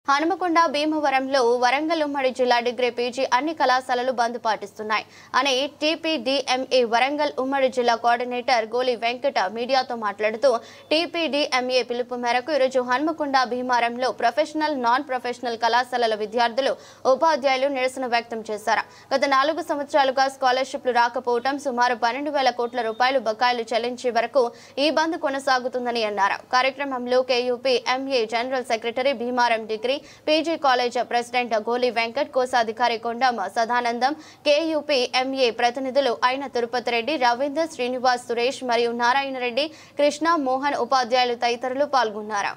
హనుమకొండ భీమవరంలో వరంగల్ ఉమ్మడి జిల్లా డిగ్రీ పీజీ అన్ని కళాశాలలు బంద్ పాటిస్తున్నాయి అని టీపీడీఎంఏ వరంగల్ ఉమ్మడి జిల్లా కోఆర్డినేటర్ గోలి వెంకట మీడియాతో మాట్లాడుతూ టీపీడీఎంఏ పిలుపు మేరకు ఈరోజు హనుమకొండ భీమవరంలో ప్రొఫెషనల్ నాన్ ప్రొఫెషనల్ కళాశాలల విద్యార్థులు ఉపాధ్యాయులు నిరసన వ్యక్తం చేశారు. గత 4 సంవత్సరాలుగా స్కాలర్షిప్లు రాకపోవడం, సుమారు 12,000 కోట్ల రూపాయలు బకాయిలు చెల్లించే వరకు ఈ బంద్ కొనసాగుతుందని అన్నారు. కార్యక్రమంలో KUP MA general secretary Bhimavaram degree PG college president Goli Venkat, కోశాధికారి కొండం సదానందం, కేయూపీ ఎంఏ ప్రతినిధులు అయిన తిరుపతి రెడ్డి, రవీంద్ర, శ్రీనివాస్, సురేష్ మరియు నారాయణ రెడ్డి, కృష్ణ, మోహన్, ఉపాధ్యాయులు తదితరులు పాల్గొన్నారు.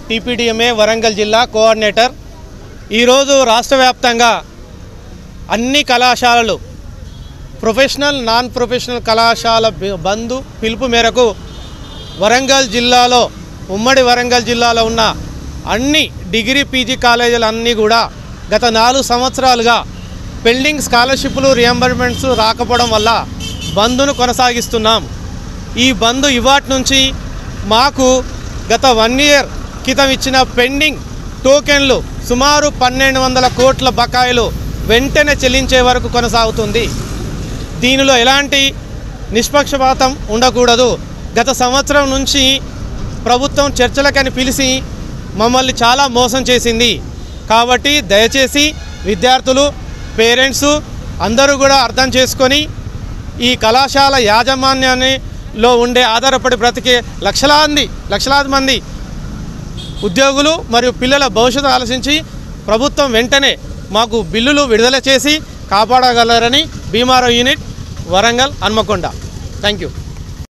టీపీడీఎంఏ వరంగల్ జిల్లా కోఆర్డినేటర్ ఈరోజు రాష్ట్ర వ్యాప్తంగా అన్ని కళాశాలలు ప్రొఫెషనల్ నాన్ ప్రొఫెషనల్ కళాశాల బంద్ పిలుపు మేరకు వరంగల్ జిల్లాలో ఉమ్మడి వరంగల్ జిల్లాలో ఉన్న అన్ని డిగ్రీ పీజీ కాలేజీలన్నీ కూడా గత 4 సంవత్సరాలుగా పెండింగ్ స్కాలర్షిప్లు రియంబర్స్మెంట్స్ రాకపోవడం వల్ల బంద్ను కొనసాగిస్తున్నాం. ఈ బంద్ ఇవాటి నుంచి మాకు గత 1 ఇయర్ క్రితం ఇచ్చిన పెండింగ్ టోకెన్లు సుమారు 1,200 కోట్ల బకాయిలు వెంటనే చెల్లించే వరకు కొనసాగుతుంది. దీనిలో ఎలాంటి నిష్పక్షపాతం ఉండకూడదు. గత సంవత్సరం నుంచి ప్రభుత్వం చర్చలకని పిలిచి మమ్మల్ని చాలా మోసం చేసింది. కాబట్టి దయచేసి విద్యార్థులు, పేరెంట్స్ అందరూ కూడా అర్థం చేసుకొని ఈ కళాశాల యాజమాన్యానిలో ఉండే ఆధారపడి బ్రతికే లక్షలాది మంది ఉద్యోగులు మరియు పిల్లల భవిష్యత్తు ఆలోచించి ప్రభుత్వం వెంటనే మాకు బిల్లులు విడుదల చేసి కాపాడగలరని Bhimavaram unit Warangal Hanmakonda. Thank you.